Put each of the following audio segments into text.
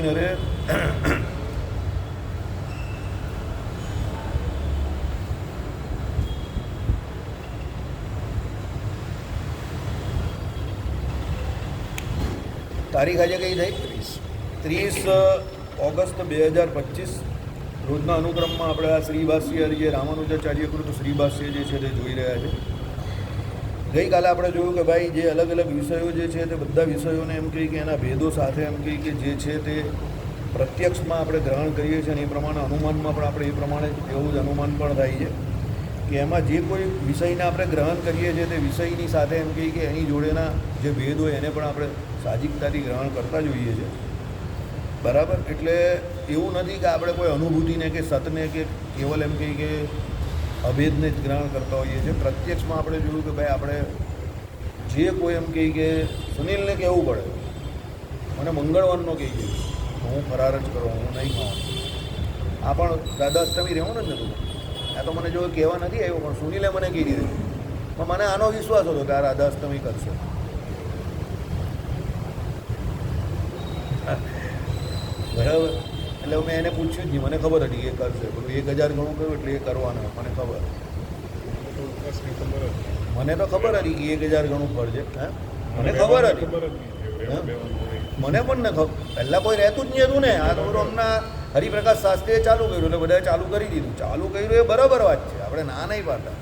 નહીં અરે તારીખ આજે કઈ થઈ 30 ઓગસ્ટ 2025 રોજના અનુક્રમમાં આપણે આ શ્રીભાષ્ય જે રામાનુજાચાર્યકૃત શ્રીભાષ્ય જે છે તે જોઈ રહ્યા છે. ગઈકાલે આપણે જોયું કે ભાઈ જે અલગ અલગ વિષયો જે છે તે બધા વિષયોને એમ કહીએ કે એના ભેદો સાથે એમ કહીએ કે જે છે તે પ્રત્યક્ષમાં આપણે ગ્રહણ કરીએ છીએ અને એ પ્રમાણે અનુમાનમાં પણ આપણે એ પ્રમાણે એવું જ અનુમાન પણ થાય છે કે એમાં જે કોઈ વિષયને આપણે ગ્રહણ કરીએ છીએ તે વિષયની સાથે એમ કહીએ કે એની જોડેના જે ભેદ હોય એને પણ આપણે સાહજિકતાથી ગ્રહણ કરતા જોઈએ છીએ. બરાબર. એટલે એવું નથી કે આપણે કોઈ અનુભૂતિને કે સતને કે કેવલ એમ કહીએ કે અભેદને જ ગ્રહણ કરતા હોઈએ છીએ. પ્રત્યક્ષમાં આપણે જોયું કે ભાઈ આપણે જે કોઈ એમ કહીએ કે સુનિલને કહેવું પડે મને મંગળવારનો કહી દઈશ હું ફરાર જ કરો હું નહીં ખાવાનું. આ પણ રાધાષ્ટમી રહેવું ને તું આ તો મને જો કહેવા નથી આવ્યો પણ સુનિલે મને કહી દીધું પણ મને આનો વિશ્વાસ હતો કે આ રાધાષ્ટમી કરશે. બરાબર. એટલે મેં એને પૂછ્યું જ નહીં, મને ખબર હતી એ કરશે. પેલું 1000 ગણું કર્યું એટલે એ કરવાનું મને ખબર. મને તો ખબર હતી કે 1000 ગણું ફળ છે. હા મને ખબર હતી. મને પણ ને પહેલાં કોઈ રહેતું જ નહીં હતું ને. આ તો હમણાં હરિપ્રકાશ શાસ્ત્રીએ ચાલુ કર્યું એટલે બધાએ ચાલુ કરી દીધું. ચાલુ કર્યું એ બરાબર વાત છે, આપણે ના નહીં પાડતા.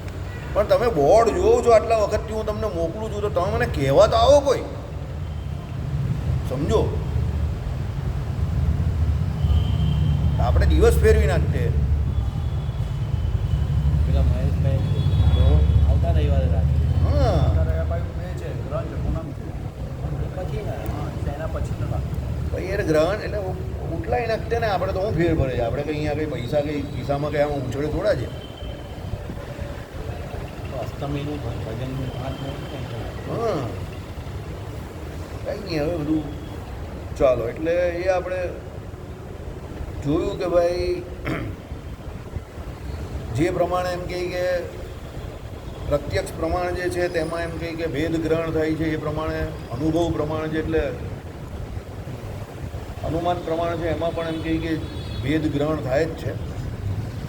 પણ તમે બોર્ડ જોવો છો આટલા વખતથી હું તમને મોકલું છું તો તમે મને કહેવા તો આવો કોઈ સમજો. આપણે દિવસ ફેરવી નાખીએ. પેલા મહેશભાઈ આવતા રવિવારે રાત્રે હા ભાઈ યાર ગ્રહણ એટલે ઉઠલાઈ નાખતે ને આપણે તો હું ફેર પડે છે. આપણે કંઈ અહીંયા કંઈ પૈસા કંઈ ખિસ્સામાં કંઈ આમાં ઉછળે થોડા છે. અષ્ટમીનું ભજનનું હા કંઈ નહીં હવે બધું ચાલો. એટલે એ આપણે જોયું કે ભાઈ જે પ્રમાણે એમ કહે કે પ્રત્યક્ષ પ્રમાણ જે છે તેમાં એમ કહે કે ભેદ ગ્રહણ થાય છે. એ પ્રમાણે અનુભવ પ્રમાણ છે એટલે અનુમાન પ્રમાણ છે એમાં પણ એમ કહે કે ભેદ ગ્રહણ થાય જ છે.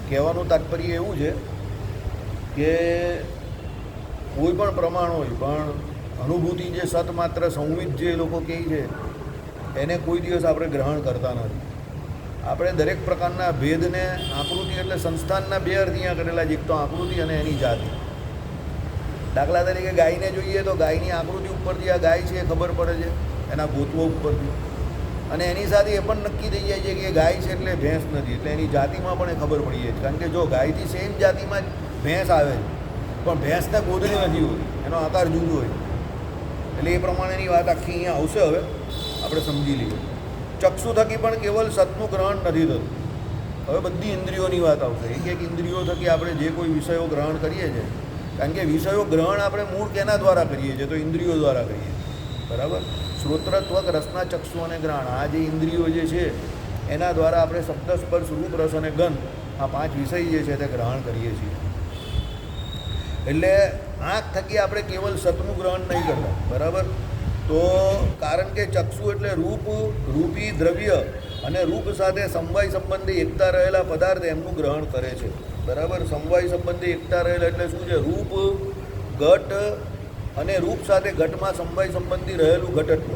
કહેવાનું તાત્પર્ય એવું છે કે કોઈ પણ પ્રમાણ હોય પણ અનુભૂતિ જે સત માત્ર સંવિત જે લોકો કહે છે એને કોઈ દિવસ આપણે ગ્રહણ કરતા નથી. આપણે દરેક પ્રકારના ભેદને આકૃતિ એટલે સંસ્થાનના બે અર્થ અહીંયા કરેલા છે, એક તો આકૃતિ અને એની જાતિ. દાખલા તરીકે ગાયને જોઈએ તો ગાયની આકૃતિ ઉપરથી આ ગાય છે એ ખબર પડે છે એના ગોતવો ઉપરથી, અને એની સાથે એ પણ નક્કી થઈ જાય છે કે ગાય છે એટલે ભેંસ નથી. એટલે એની જાતિમાં પણ એ ખબર પડી જાય છે. કારણ કે જો ગાયથી સેમ જાતિમાં જ ભેંસ આવે છે પણ ભેંસને ગોદડી નથી હોતી, એનો આકાર જુદો હોય. એટલે એ પ્રમાણેની વાત આખી અહીંયા આવશે. હવે આપણે સમજી લઈએ. ચક્ષુ થકી પણ કેવલ સતનું ગ્રહણ નથી થતું. હવે બધી ઇન્દ્રિયોની વાત આવશે. એક ઇન્દ્રિયો થકી આપણે જે કોઈ વિષયો ગ્રહણ કરીએ છીએ, કારણ કે વિષયો ગ્રહણ આપણે મૂળ કેના દ્વારા કરીએ છીએ તો ઇન્દ્રિયો દ્વારા કરીએ. બરાબર. શ્રોત્રત્વક રસના ચક્ષુ અને ગ્રહણ આ જે ઇન્દ્રિયો જે છે એના દ્વારા આપણે શબ્દ સ્પર્શ રૂપ રસ અને ગંધ આ 5 વિષય જે છે તે ગ્રહણ કરીએ છીએ. એટલે આંખ થકી આપણે કેવલ સતનું ગ્રહણ નહીં કરતા. બરાબર. તો કારણ કે ચક્ષુ એટલે રૂપી દ્રવ્ય અને રૂપ સાથે સમવાય સંબંધી એકતા રહેલા પદાર્થ એમનું ગ્રહણ કરે છે. બરાબર. સમવાય સંબંધી એકતા રહેલા એટલે શું છે? રૂપ ઘટ અને રૂપ સાથે ઘટમાં સમવાય સંબંધી રહેલું ઘટત્વ.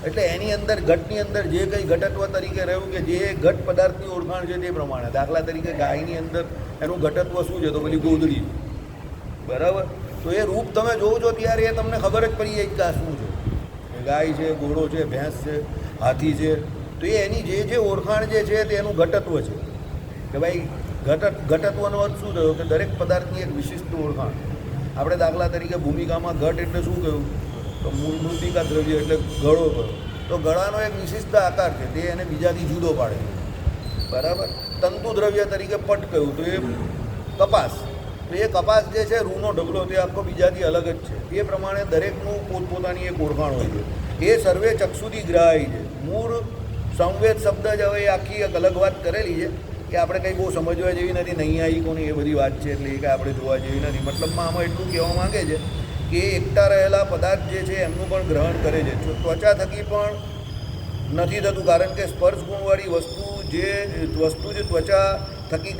એટલે એની અંદર ઘટની અંદર જે કંઈ ઘટત્વ તરીકે રહ્યું કે જે ઘટ પદાર્થની ઓળખાણ છે તે પ્રમાણે. દાખલા તરીકે ગાયની અંદર એનું ઘટત્વ શું છે તો પેલી ગોદડી. બરાબર. તો એ રૂપ તમે જોવો છો ત્યારે એ તમને ખબર જ પડી જાય કે આ શું છે. ગાય છે, ઘોડો છે, ભેંસ છે, હાથી છે. તો એ એની જે ઓળખાણ જે છે તે એનું ઘટત્વ છે કે ભાઈ ઘટત્વનો અર્થ શું થયો કે દરેક પદાર્થની એક વિશિષ્ટ ઓળખાણ. આપણે દાખલા તરીકે ભૂમિકામાં ઘટ એટલે શું કહ્યું તો મૃતિકા દ્રવ્ય એટલે ગળો કહ્યો. તો ગળાનો એક વિશિષ્ટ આકાર છે તે એને બીજાથી જુદો પાડે છે. બરાબર. તંતુ દ્રવ્ય તરીકે પટ કહ્યું તો એ કપાસ. તો એ કપાસ જે છે રૂનો ઢગલો તે આખો બીજાથી અલગ જ છે. એ પ્રમાણે દરેકનું પોતપોતાની એક ઓળખાણ હોય છે. એ સર્વે ચક્ષુથી ગ્રાહી છે. મૂળ સંવેદ શબ્દ જ હવે આખી એક અલગ વાત કરેલી છે કે આપણે કંઈ બહુ સમજવા જેવી નથી. નહીં આવી કોની એ બધી વાત છે એટલે એ કાંઈ આપણે જોવા જેવી નથી. મતલબમાં આમાં એટલું કહેવા માગે છે કે એકતા રહેલા પદાર્થ જે છે એમનું પણ ગ્રહણ કરે છે. ત્વચા થકી પણ નથી થતું, કારણ કે સ્પર્શ ગુણવાળી વસ્તુ જે ત્વચા થકી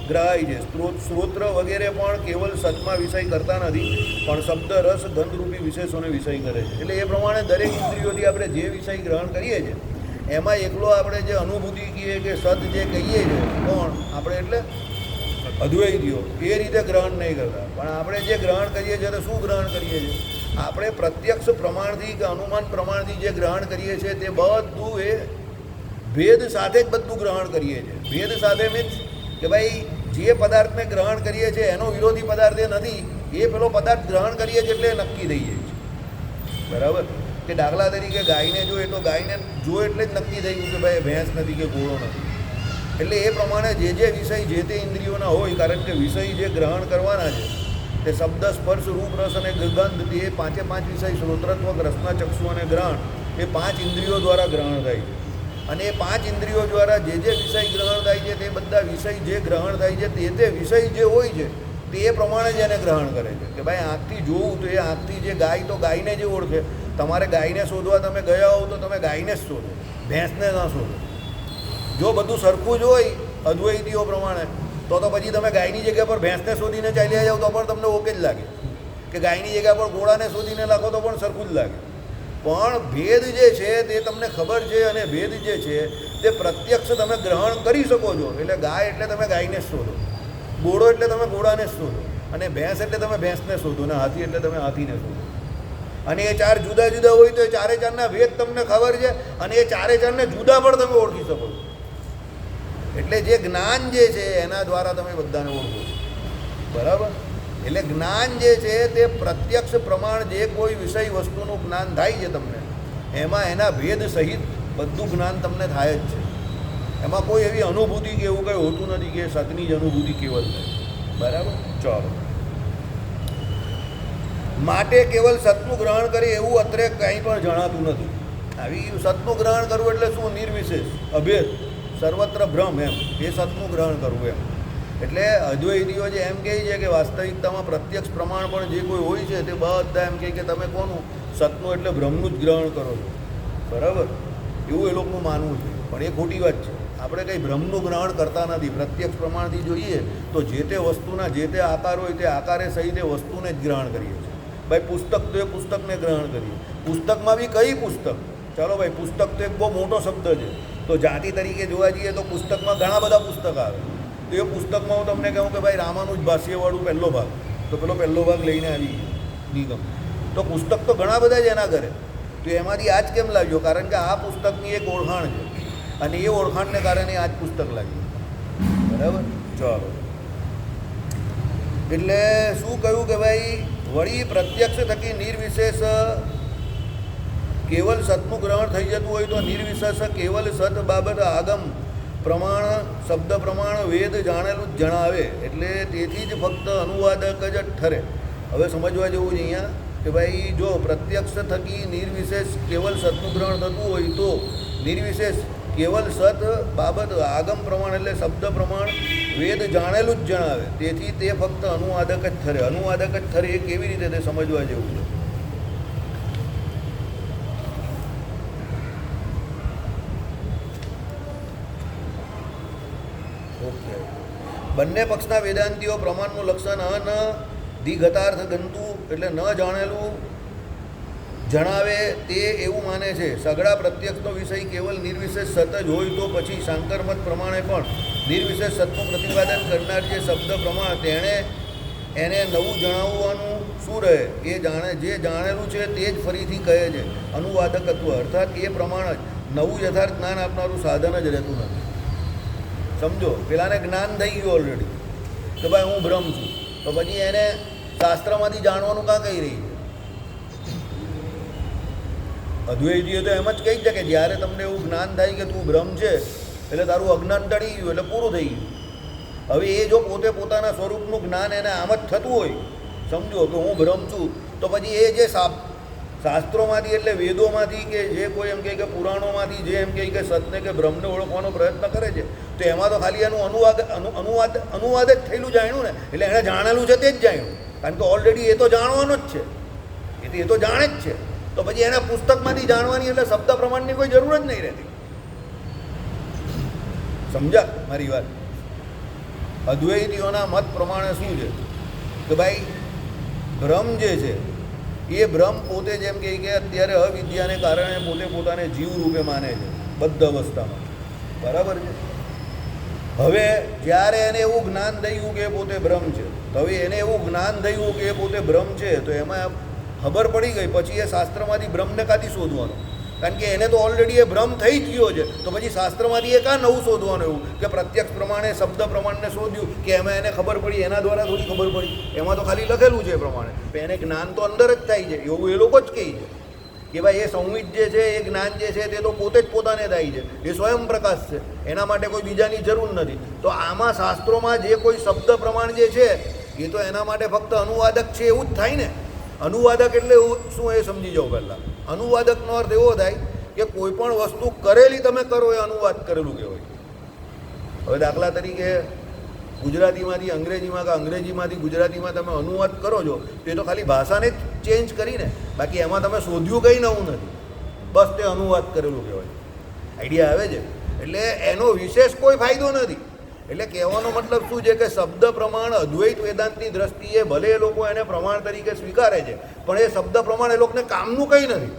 ગ્રહાય છે. શ્રોત્ર વગેરે પણ કેવલ સતમાં વિષય કરતા નથી, પણ શબ્દ રસ ગંધરૂપી વિશેષોને વિષય કરે છે. એટલે એ પ્રમાણે દરેક ઇન્દ્રિયોથી આપણે જે વિષય ગ્રહણ કરીએ છીએ એમાં એકલો આપણે જે અનુભૂતિ કહીએ કે સત જે કહીએ છીએ કોણ આપણે એટલે અદ્વૈતીઓ એ રીતે ગ્રહણ નહીં કરતા. પણ આપણે જે ગ્રહણ કરીએ છીએ તો શું ગ્રહણ કરીએ છીએ? આપણે પ્રત્યક્ષ પ્રમાણથી કે અનુમાન પ્રમાણથી જે ગ્રહણ કરીએ છીએ તે બધું એ ભેદ સાથે જ બધું ગ્રહણ કરીએ છીએ. ભેદ સાથે મીન્સ કે ભાઈ જે પદાર્થને ગ્રહણ કરીએ છીએ એનો વિરોધી પદાર્થ એ નથી, એ પેલો પદાર્થ ગ્રહણ કરીએ છીએ એટલે નક્કી થઈ જાય છે. બરાબર? કે દાખલા તરીકે ગાયને જોઈએ તો ગાયને જો એટલે જ નક્કી થઈ ગયું કે ભાઈ ભેંસ નથી કે ઘોડો નથી. એટલે એ પ્રમાણે જે વિષય જે તે ઇન્દ્રિયોના હોય, કારણ કે વિષય જે ગ્રહણ કરવાના છે તે શબ્દ સ્પર્શ રૂપ રસ અને ગંધ, તે પાંચે પાંચ વિષય શ્રોત્રત્વ રસના ચક્ષુ અને ગ્રહણ એ 5 ઇન્દ્રિયો દ્વારા ગ્રહણ થાય છે. અને એ 5 ઇન્દ્રિયો દ્વારા જે વિષય ગ્રહણ થાય છે તે બધા વિષય જે ગ્રહણ થાય છે તે વિષય જે હોય છે તે એ પ્રમાણે જ એને ગ્રહણ કરે છે. કે ભાઈ આંખથી જોવું તો એ આંખથી જે ગાય તો ગાયને જે ઓળખે, તમારે ગાયને શોધવા તમે ગયા હોવ તો તમે ગાયને જ શોધો, ભેંસને ના શોધો. જો બધું સરખું જ હોય અદ્વૈતીઓ પ્રમાણે તો પછી તમે ગાયની જગ્યા પર ભેંસને શોધીને ચાલ્યા જાઓ તો પણ તમને ઓકે જ લાગે, કે ગાયની જગ્યા પર ઘોડાને શોધીને લખો તો પણ સરખું જ લાગે. પણ ભેદ જે છે તે તમને ખબર છે, અને ભેદ જે છે તે પ્રત્યક્ષ તમે ગ્રહણ કરી શકો છો. એટલે ગાય એટલે તમે ગાયને જ શોધો, ઘોડો એટલે તમે ઘોડાને જ શોધો, અને ભેંસ એટલે તમે ભેંસને શોધો, અને હાથી એટલે તમે હાથીને શોધો. અને એ 4 જુદા જુદા હોય તો એ 4 ભેદ તમને ખબર છે, અને એ 4 જુદા પણ તમે ઓળખી શકો છો. એટલે જે જ્ઞાન જે છે એના દ્વારા તમે બધાને ઓળખો છો. બરાબર? એટલે જ્ઞાન જે છે તે પ્રત્યક્ષ પ્રમાણ જે કોઈ વિષય વસ્તુનું જ્ઞાન થાય છે તમને, એમાં એના ભેદ સહિત બધું જ્ઞાન તમને થાય જ છે. એમાં કોઈ એવી અનુભૂતિ કે એવું કંઈ હોતું નથી કે સતની જ અનુભૂતિ કેવલ થાય. બરાબર? ચાલો. માટે કેવલ સતનું ગ્રહણ કરે એવું અત્રે કંઈ પણ જણાતું નથી. આવી સતનું ગ્રહણ કરવું એટલે શું? નિર્વિશેષ, અભેદ, સર્વત્ર બ્રહ્મ, એમ એ સતનું ગ્રહણ કરવું એમ. એટલે અદ્વૈતીઓ જે એમ કહે છે કે વાસ્તવિકતામાં પ્રત્યક્ષ પ્રમાણ પણ જે કોઈ હોય છે તે બધા એમ કહે કે તમે કોનું? સતનું એટલે બ્રહ્મનું જ ગ્રહણ કરો છો. બરાબર? એવું એ લોકોનું માનવું છે. પણ એ ખોટી વાત છે. આપણે કંઈ બ્રહ્મનું ગ્રહણ કરતા નથી. પ્રત્યક્ષ પ્રમાણથી જોઈએ તો જે તે વસ્તુના જે તે આકાર હોય તે આકારે સહિત એ વસ્તુને જ ગ્રહણ કરીએ છીએ. ભાઈ પુસ્તક તો એ પુસ્તકને ગ્રહણ કરીએ. પુસ્તકમાં બી કઈ પુસ્તક? ચાલો ભાઈ, પુસ્તક તો એક બહુ મોટો શબ્દ છે. તો જાતિ તરીકે જોવા જઈએ તો પુસ્તકમાં ઘણા બધા પુસ્તક આવે. તો એ પુસ્તકમાં હું તમને કહું કે ભાઈ રામાનુજ ભાષ્યવાળું પહેલો ભાગ, તો પહેલો ભાગ લઈને આવી નિગમ. તો પુસ્તક તો ઘણા બધા જ એના ઘરે. તો એમાંથી આ જ કેમ લાવ્યો? કારણ કે આ પુસ્તકની એક ઓળખાણ છે, અને એ ઓળખાણને કારણે આ જ પુસ્તક લાગ્યું. બરાબર? ચાલો. એટલે શું કહ્યું કે ભાઈ વળી પ્રત્યક્ષ થકી નિર્વિશેષ કેવલ સતનું ગ્રહણ થઈ જતું હોય તો નિર્વિશેષ કેવલ સત બાબત આગમ પ્રમાણ શબ્દ પ્રમાણ વેદ જાણેલું જ જણાવે. એટલે તેથી જ ફક્ત અનુવાદક જ ઠરે. હવે સમજવા જેવું છે અહીંયા કે ભાઈ જો પ્રત્યક્ષ થકી નિર્વિશેષ કેવલ સતનું ગ્રહણ થતું હોય તો નિર્વિશેષ કેવલ સત બાબત આગમ પ્રમાણ એટલે શબ્દ પ્રમાણ વેદ જાણેલું જ જણાવે. તેથી તે ફક્ત અનુવાદક જ ઠરે. અનુવાદક જ ઠરે એ કેવી રીતે તે સમજવા જેવું છે. ઓકે. બંને પક્ષના વેદાંતિઓ પ્રમાણનું લક્ષણ અન દિઘતાર્થ ગંતુ એટલે ન જાણેલું જણાવે તે એવું માને છે. સઘળા પ્રત્યક્ષનો વિષય કેવલ નિર્વિશેષ સત જ હોય તો પછી શાંકર મત પ્રમાણે પણ નિર્વિશેષ સતનું પ્રતિપાદન કરનાર જે શબ્દ પ્રમાણ તેણે એને નવું જણાવવાનું શું રહે? એ જે જાણેલું છે તે જ ફરીથી કહે છે. અનુવાદકત્વ અર્થાત એ પ્રમાણ જ નવું યથાર્થ જ્ઞાન આપનારું સાધન જ રહેતું નથી. સમજો, પેલાને જ્ઞાન થઈ ગયું ઓલરેડી કે ભાઈ હું બ્રહ્મ છું, તો પછી એને શાસ્ત્રમાંથી જાણવાનું કાં કહી રહી છે? અદ્વૈતીઓ તો એમ જ કહી છે કે જ્યારે તમને એવું જ્ઞાન થાય કે તું બ્રહ્મ છે એટલે તારું અજ્ઞાન ટળી ગયું, એટલે પૂરું થઈ ગયું. હવે એ જો પોતે પોતાના સ્વરૂપનું જ્ઞાન એને આમ જ થતું હોય, સમજો કે હું બ્રહ્મ છું, તો પછી એ જે શાસ્ત્રોમાંથી એટલે વેદોમાંથી કે જે કોઈ એમ કહે કે પુરાણોમાંથી જે એમ કહે કે સતને કે બ્રહ્મને ઓળખવાનો પ્રયત્ન કરે છે, તો એમાં તો ખાલી એનું અનુવાદ જ થયેલું જાણ્યું ને. એટલે એણે જાણેલું છે તે જ જાણ્યું, કારણ કે ઓલરેડી એ તો જાણવાનો જ છે, એ તો જાણે જ છે. તો પછી એને પુસ્તકમાંથી જાણવાની એટલે શબ્દ પ્રમાણની કોઈ જરૂર જ નહીં રહેતી. સમજા મારી વાત? અદ્વૈતીઓના મત પ્રમાણે શું છે કે ભાઈ બ્રહ્મ જે છે એ બ્રહ્મ પોતે જેમ કે અત્યારે અવિદ્યાને કારણે પોતે પોતાને જીવ રૂપે માને છે બદ્ધ અવસ્થામાં, બરાબર છે. હવે જ્યારે એને એવું જ્ઞાન થયું કે એ પોતે બ્રહ્મ છે, તો હવે એને એવું જ્ઞાન થયું કે એ પોતે બ્રહ્મ છે, તો એમાં ખબર પડી ગઈ, પછી એ શાસ્ત્રમાંથી બ્રહ્મને કાંથી શોધવાનો? કારણ કે એને તો ઓલરેડી એ ભ્રમ થઈ જ ગયો છે, તો પછી શાસ્ત્રમાંથી એ કાં નવું શોધવાનું એવું કે પ્રત્યક્ષ પ્રમાણે શબ્દ પ્રમાણને શોધ્યું કે એમાં એને ખબર પડી, એના દ્વારા થોડી ખબર પડી, એમાં તો ખાલી લખેલું છે એ પ્રમાણે, પણ એને જ્ઞાન તો અંદર જ થાય છે એવું એ લોકો જ કહે છે કે ભાઈ એ સંવિત જે છે એ જ્ઞાન જે છે તે તો પોતે જ પોતાને થાય છે, એ સ્વયં પ્રકાશ છે, એના માટે કોઈ બીજાની જરૂર નથી. તો આમાં શાસ્ત્રોમાં જે કોઈ શબ્દ પ્રમાણ જે છે એ તો એના માટે ફક્ત અનુવાદક છે એવું જ થાય ને. અનુવાદક એટલે શું એ સમજી જાઓ પહેલાં. અનુવાદકનો અર્થ એવો થાય કે કોઈ પણ વસ્તુ કરેલી તમે કરો એ અનુવાદ કરેલું કહેવાય. હવે દાખલા તરીકે ગુજરાતીમાંથી અંગ્રેજીમાં કે અંગ્રેજીમાંથી ગુજરાતીમાં તમે અનુવાદ કરો છો તો એ તો ખાલી ભાષાને જ ચેન્જ કરીને, બાકી એમાં તમે શોધ્યું કંઈ નવું નથી, બસ તે અનુવાદ કરેલું કહેવાય. આઈડિયા આવે છે? એટલે એનો વિશેષ કોઈ ફાયદો નથી. એટલે કહેવાનો મતલબ શું છે કે શબ્દ પ્રમાણ અદ્વૈત વેદાંતની દ્રષ્ટિએ ભલે એ લોકો એને પ્રમાણ તરીકે સ્વીકારે છે, પણ એ શબ્દ પ્રમાણ એ લોકોને કામનું કંઈ નથી.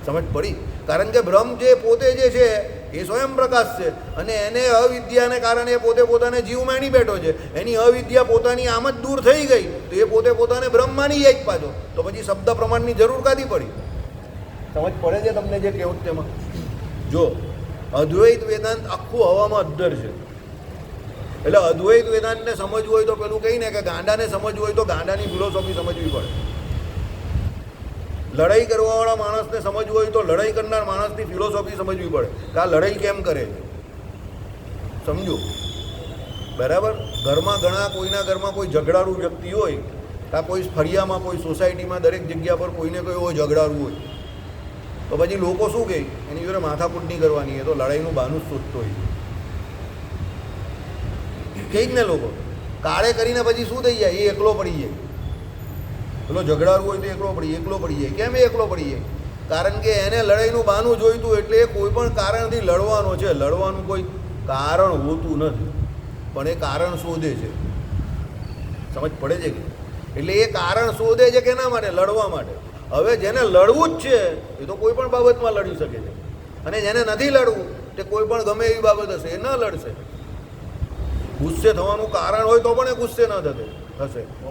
સમજ પડી? કારણ કે બ્રહ્મ જે પોતે જે છે એ સ્વયં પ્રકાશ છે અને એને અવિદ્યાને કારણે પોતે પોતાને જીવ માની બેઠો છે. એની અવિદ્યા પોતાની આમ જ દૂર થઈ ગઈ તો એ પોતે પોતાને બ્રહ્મ માની જાય પાછો, તો પછી શબ્દ પ્રમાણની જરૂર કાથી પડી? સમજ પડે છે તમને જે કહેવું તેમાં? જો અદ્વૈત વેદાંત આખું હવામાં અદ્ધર છે. એટલે અદ્વૈત વેદાંતને સમજવું હોય તો પેલું કહીને કે ગાંડાને સમજવું હોય તો ગાંડાની ફિલોસોફી સમજવી પડે. લડાઈ કરવાવાળા માણસને સમજવું હોય તો લડાઈ કરનાર માણસની ફિલોસોફી સમજવી પડે કે આ લડાઈ કેમ કરે છે. સમજો? બરાબર? ઘરમાં કોઈના ઘરમાં કોઈ ઝઘડાળું વ્યક્તિ હોય, કાં કોઈ ફળિયામાં કોઈ સોસાયટીમાં દરેક જગ્યા પર કોઈને કોઈ એવો ઝઘડાળું હોય, તો પછી લોકો શું કહે? એની જોડે માથાકૂટ નહીં કરવાની, એ તો લડાઈનું બહાનું જ શોધતો હોય. કહે જ ને લોકો. કાળે કરીને પછી શું થઈ જાય? એ એકલો પડી જાય. પેલો ઝઘડારું હોય તો એકલો પડી જાય. કેમ એ એકલો પડી જાય? કારણ કે એને લડાઈનું બહાનું જોઈતું, એટલે એ કોઈ પણ કારણથી લડવાનો છે. લડવાનું કોઈ કારણ હોતું નથી, પણ એ કારણ શોધે છે. સમજ પડે છે કે? એટલે એ કારણ શોધે છે કેના માટે? લડવા માટે. હવે જેને લડવું જ છે એ તો કોઈ પણ બાબતમાં લડી શકે છે, અને જેને નથી લડવું તે કોઈ પણ ગમે એવી બાબત હશે એ ન લડશે. ગુસ્સે થવાનું કારણ હોય તો પણ એ ગુસ્સે ન થશે.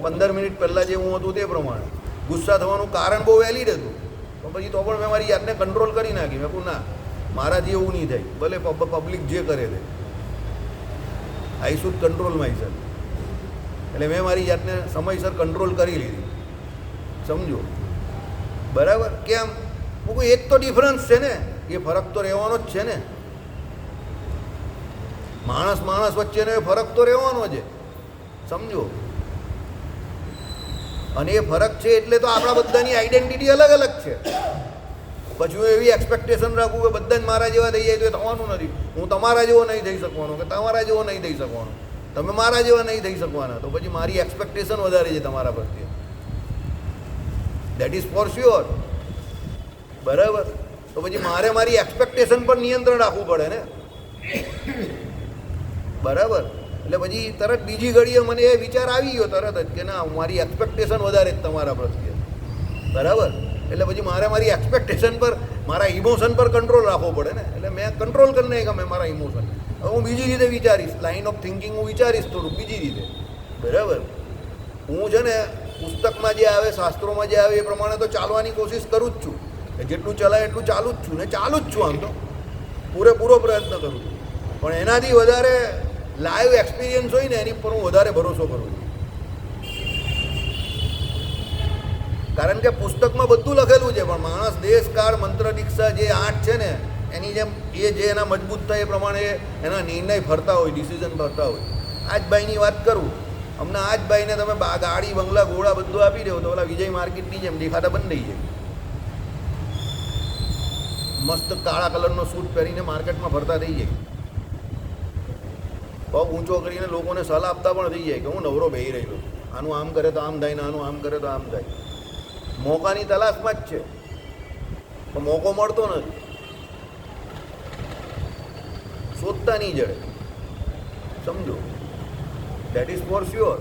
15 મિનિટ પહેલાં જે હું હતું તે પ્રમાણે ગુસ્સા થવાનું કારણ બહુ વેલિડ હતું, તો પછી તો પણ મેં મારી જાતને કંટ્રોલ કરી નાખી. મેં કહું ના, મારાથી એવું નહીં થાય, ભલે પબ્લિક જે કરે છે, I should control my self. એટલે મેં મારી જાતને સમયસર કંટ્રોલ કરી લીધી. સમજો? બરાબર? કેમ? હું કોઈ એક તો ડિફરન્સ છે ને, એ ફરક તો રહેવાનો જ છે ને. માણસ વચ્ચેનો એ ફરક તો રહેવાનો છે. સમજો? અને એ ફરક છે એટલે તો આપણા બધાની આઈડેન્ટિટી અલગ અલગ છે. પછી હું એવી એક્સપેક્ટેશન રાખું કે બધા જ મારા જેવા થઈ જાય તો એ થવાનું નથી. હું તમારા જેવો નહીં થઈ શકવાનો કે તમારા જેવો નહીં થઈ શકવાનો, તમે મારા જેવા નહીં થઈ શકવાના, તો પછી મારી એક્સપેક્ટેશન વધારે છે તમારા પ્રત્યે. That is for sure. બરાબર? તો પછી મારે મારી એક્સપેક્ટેશન પર નિયંત્રણ રાખવું પડે ને. બરાબર? એટલે પછી તરત બીજી ઘડીએ મને એ વિચાર આવી ગયો તરત જ કે ના, મારી એક્સપેક્ટેશન વધારે જ તમારા પ્રત્યે. બરાબર? એટલે પછી મારે મારી એક્સપેક્ટેશન પર, મારા ઇમોશન પર કંટ્રોલ રાખવો પડે ને. એટલે મેં કંટ્રોલ કરીને ગમે મારા ઇમોશન. હવે હું બીજી રીતે વિચારીશ, લાઇન ઓફ થિંકિંગ હું વિચારીશ થોડુંક બીજી રીતે. બરાબર? હું છે ને પુસ્તકમાં જે આવે, શાસ્ત્રોમાં જે આવે એ પ્રમાણે તો ચાલવાની કોશિશ કરું જ છું. જેટલું ચલાય એટલું ચાલુ જ છું ને, ચાલુ જ છું. આમ તો પૂરેપૂરો પ્રયત્ન કરું છું, પણ એનાથી વધારે લાઈવ એક્સપિરિયન્સ હોય ને એની પર હું વધારે ભરોસો કરું છું. કારણ કે પુસ્તકમાં બધું લખેલું છે, પણ માણસ દેશ, કાળ, મંત્ર, દીક્ષા જે 8 છે ને, એની જેમ એ જે એના મજબૂત થાય એ પ્રમાણે એના નિર્ણય ફરતા હોય, ડિસિઝન ફરતા હોય. આ જ ભાઈની વાત કરું, હમણાં આ જ ભાઈને તમે ગાડી, બંગલા, ઘોડા બધું આપી દો તો ઓલા વિજય માર્કેટની જેમ દેખાતા બંધ થઈ જાય. મસ્ત કાળા કલરનો સૂટ પહેરીને માર્કેટમાં ફરતા થઈ જાય. પગ ઊંચો કરીને લોકોને સલાહ આપતા પણ થઈ જાય કે હું નવરો બેહી રહેલો, આનું આમ કરે તો આમ થાય ને આનું આમ કરે તો આમ થાય. મોકાની તલાશમાં જ છે, તો મોકો મળતો નથી, શોધતા નહીં જડે. સમજો, that is for sure.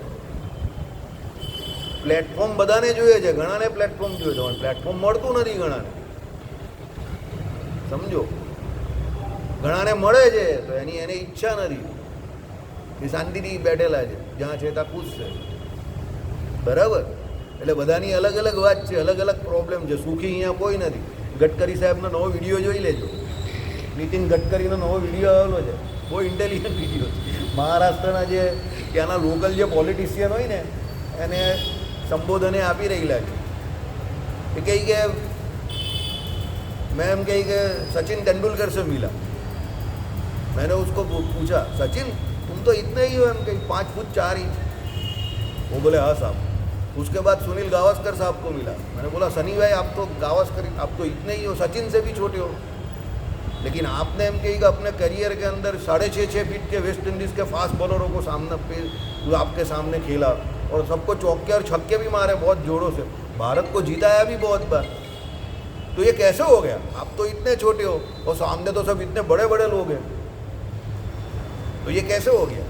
Platform બધાને જોઈએ છે, ઘણાને પ્લેટફોર્મ જોઈએ છે, પણ પ્લેટફોર્મ મળતું નથી ઘણાને. સમજો, ઘણાને મળે છે તો એને ઈચ્છા નથી, એ શાંતિથી બેઠેલા છે, જ્યાં છે ત્યાં ખુશ છે. બરાબર? એટલે બધાની અલગ અલગ વાત છે, અલગ અલગ પ્રોબ્લેમ છે. સુખી અહીંયા કોઈ નથી. ગડકરી સાહેબનો નવો વિડીયો જોઈ લેજો. નીતિન ગડકરીનો નવો વિડીયો આવેલો છે, બહુ ઇન્ટેલિજન્ટ વિડીયો છે. મહારાષ્ટ્રના જે ત્યાંના લોકલ જે પોલિટિશિયન હોય ને એને સંબોધને આપી રહેલા છે. એ કહી કે मैं हम कही कि सचिन तेंदुलकर से मिला, मैंने उसको पूछा सचिन तुम तो इतने ही हो, हम कहीं 5 फुट 4 इंच. वो बोले हाँ साहब. उसके बाद सुनील गावस्कर साहब को मिला, मैंने बोला सनी भाई आप तो गावस्कर आप तो इतने ही हो, सचिन से भी छोटे हो, लेकिन आपने हम कही कि अपने करियर के अंदर 6.5 फीट के वेस्ट इंडीज़ के फास्ट बॉलरों को सामने पे जो आपके सामने खेला और सबको चौके और छक्के भी मारे बहुत जोरों से, भारत को जीताया भी बहुत बार. तो ये कैसे हो गया? आप तो इतने छोटे हो और सामने तो सब इतने बड़े बड़े लोग हैं, तो ये कैसे हो गया?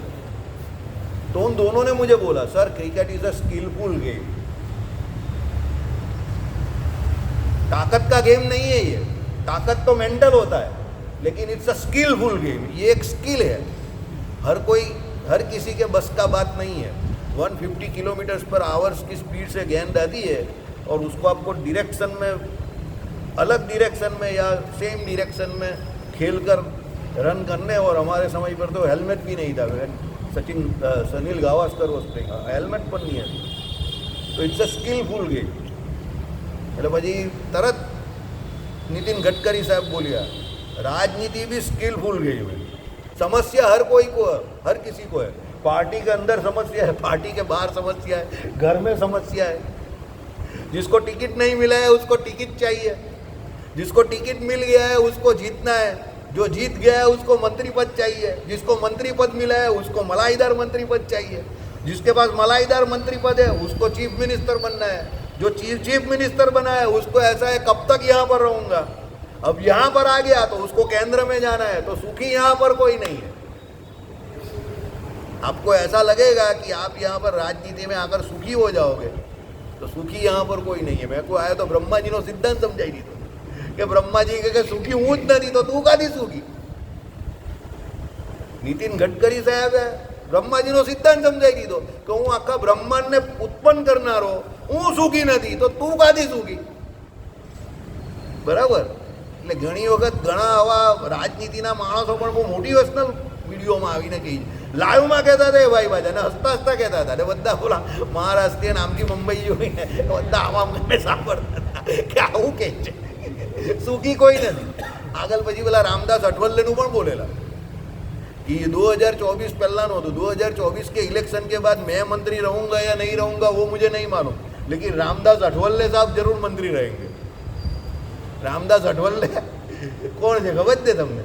तो उन दोनों ने मुझे बोला sir cricket is a skilful game. ताकत का गेम नहीं है ये, ताकत तो मेंटल होता है, लेकिन इट्स अ स्किलफुल गेम. ये एक स्किल है, हर किसी के बस का बात नहीं है. 150 किलोमीटर पर आवर्स की स्पीड से गेंद आती है और उसको आपको डायरेक्शन में, अलग डायरेक्शन में या सेम डायरेक्शन में खेलकर रन करने. और हमारे समय पर तो हेलमेट भी नहीं था, Sunil Gavaskar was playing, helmet पर नहीं है. तो इट्स अ स्किलफुल गेम. એટલે પછી તરત નીતિન ગડકરી સાહેબ બોલ્યા राजनीति भी स्किलफुल गेम है. समस्या हर कोई को, हर किसी को है. पार्टी के अंदर समस्या है, पार्टी के बाहर समस्या है, घर में समस्या है. जिसको टिकट नहीं मिला है उसको टिकट चाहिए, जिसको टिकट मिल गया है उसको जीतना है, जो जीत गया है उसको मंत्री पद चाहिए, जिसको मंत्री पद मिला है उसको मलाईदार मंत्री पद चाहिए, जिसके पास मलाईदार मंत्री पद है उसको चीफ मिनिस्टर बनना है, जो चीफ मिनिस्टर बना है उसको ऐसा है कब तक यहाँ पर रहूँगा. अब यहाँ पर आ गया तो उसको केंद्र में जाना है. तो सुखी यहाँ पर कोई नहीं है. आपको ऐसा लगेगा कि आप यहाँ पर राजनीति में आकर सुखी हो जाओगे, तो सुखी यहाँ पर कोई नहीं है. मैं को आया तो ब्रह्मा जी नो सिद्धांत समझाई दीधो કે બ્રહ્માજી કે સુખી હું જ નથી તો તું કાથી સુખી. નીતિન ગડકરી સાહેબે બ્રહ્માજીનો સિદ્ધાંત સમજાવી દીધો કે હું આખા બ્રહ્માંડને ઉત્પન્ન કરનારો હું સુખી નથી તો તું કાથી સુખી. બરાબર? એટલે ઘણી વખત ઘણા આવા રાજનીતિના માણસો પણ બહુ મોટિવેશનલ વિડીયોમાં આવીને કહી લાઈવમાં કહેતા હતા એ ભાઈ બાજા ને હસતા હસતા કહેતા હતા. એટલે બધા બોલા મહારાષ્ટ્રીયન આમથી મુંબઈ જોઈને બધા આવા મને સાંભળતા હતા કે આવું કહે છે સુખી કોઈ નથી. આગળ પછી પેલા રામદાસ અઠવલ્લેનું પણ બોલેલા कि 2024 पहला नो तो 2024 के इलेक्शन के बाद मैं मंत्री रहूंगा या नहीं रहूंगा वो मुझे नहीं मालूम, लेकिन रामदास अठवल्ले साहब जरूर मंत्री रहेंगे. रामदास अठवल्ले કોણ છે ખબર છે તમને?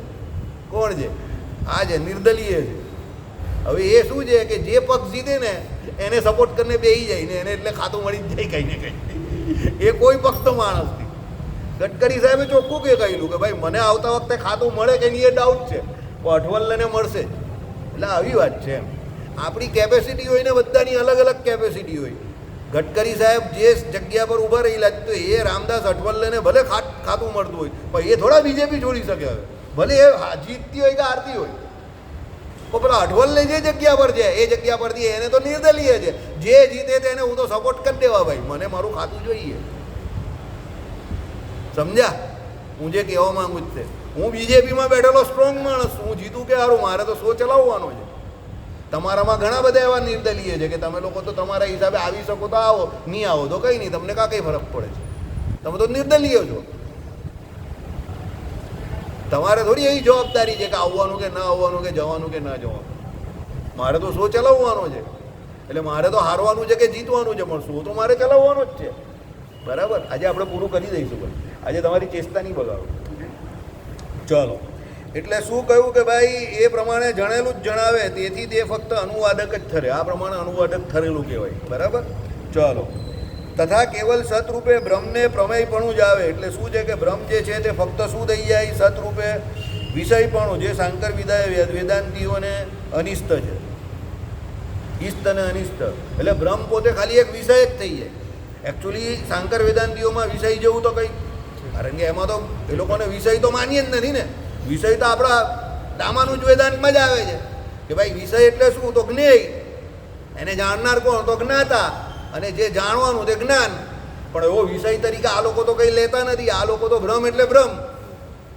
કોણ છે? આ છે નિર્દલીય છે. હવે એ શું છે કે જે પક્ષ જીતે ને એને સપોર્ટ કરીને બેસી જાય ને એને એટલે ખાતું મળી જ જાય કંઈ ને કંઈ. એ કોઈ પક્ષનો માણસ નહીં. ગડકરી સાહેબે ચોખ્ખું કહેલું કે ભાઈ મને આવતા વખતે ખાતું મળે કે નહીં એ ડાઉટ છે, પણ અઠવલ્લેને મળશે. એટલે આવી વાત છે એમ. આપણી કેપેસિટી હોય ને બધાની અલગ અલગ કેપેસિટી હોય. ગડકરી સાહેબ જે જગ્યા પર ઊભા રહેલા તો એ રામદાસ અઠવલ્લેને ભલે ખાતું મળતું હોય પણ એ થોડા બીજેપી છોડી શકે. હવે ભલે એ જીતતી હોય કે હારતી હોય તો પેલા અઠવલ્લે જે જગ્યા પર છે એ જગ્યા પરથી એને તો નિર્દલીય છે. જે જીતે તેને હું તો સપોર્ટ કરી દેવા ભાઈ, મને મારું ખાતું જોઈએ. સમજ્યા હું જે કહેવા માંગુ જ છે? હું બીજેપીમાં બેઠેલો સ્ટ્રોંગ માણસ, હું જીતું કે હારું મારે તો શો ચલાવવાનો છે. તમારામાં ઘણા બધા એવા નિર્દલીય છે કે તમે લોકો તો તમારા હિસાબે આવી શકો તો આવો, નહીં આવો તો કંઈ નહીં, તમને કાં કંઈ ફરક પડે છે? તમે તો નિર્દલીય છો. તમારે થોડી એવી જવાબદારી છે કે આવવાનું કે ના આવવાનું, કે જવાનું કે ના જવાનું. મારે તો શો ચલાવવાનો છે, એટલે મારે તો હારવાનું છે કે જીતવાનું છે, પણ શો તો મારે ચલાવવાનો જ છે. બરાબર? આજે આપણે પૂરું કરી દઈશું ભાઈ, આજે તમારી ચેષ્ટા નહીં બગાડો. ચાલો, એટલે શું કહ્યું કે ભાઈ એ પ્રમાણે જણેલું જ જણાવે, તેથી તે ફક્ત અનુવાદક જ ઠરે. આ પ્રમાણે અનુવાદક ઠરેલું કહેવાય. બરાબર? ચાલો, તથા કેવલ સતરૂપે બ્રહ્મને પ્રમેયપણું જ આવે. એટલે શું છે કે બ્રહ્મ જે છે તે ફક્ત શું થઈ જાય? સતરૂપે વિષયપણું, જે સાંકર વિદાય વેદાંતિઓને અનિષ્ટ છે, ઇષ્ટ અને અનિષ્ટ. એટલે બ્રહ્મ પોતે ખાલી એક વિષય જ થઈ જાય. એકચ્યુઅલી સાંકર વેદાંતિઓમાં વિષય જેવું તો કંઈ, કારણ કે એમાં તો એ લોકોને વિષય તો માનીએ જ નથી ને. વિષય તો આપણા રામાનુજ વેદાંતમાં જ આવે છે કે ભાઈ વિષય એટલે શું? તો જ્ઞેય. એને જાણનાર કોણ? તો જ્ઞાતા. અને જે જાણવાનું તે જ્ઞાન. પણ એવો વિષય તરીકે આ લોકો તો કંઈ લેતા નથી. આ લોકો તો બ્રહ્મ એટલે બ્રહ્મ,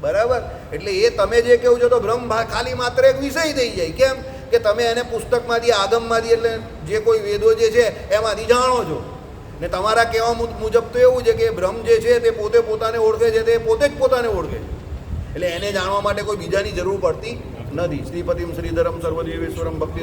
બરાબર. એટલે એ તમે જે કહો છો તો બ્રહ્મ ખાલી માત્ર એક વિષય થઈ જાય. કેમ કે તમે એને પુસ્તકમાંથી, આગમમાંથી, એટલે જે કોઈ વેદો જે છે એમાંથી જાણો છો. ને તમારા કહેવા મુજબ તો એવું છે કે બ્રહ્મ જે છે તે પોતે પોતાને ઓળખે છે, તે પોતે જ પોતાને ઓળખે છે. એટલે એને જાણવા માટે કોઈ બીજાની જરૂર પડતી નથી. શ્રીપતિમ શ્રીધરમ સર્વદેવેશ્વરમ ભક્તિ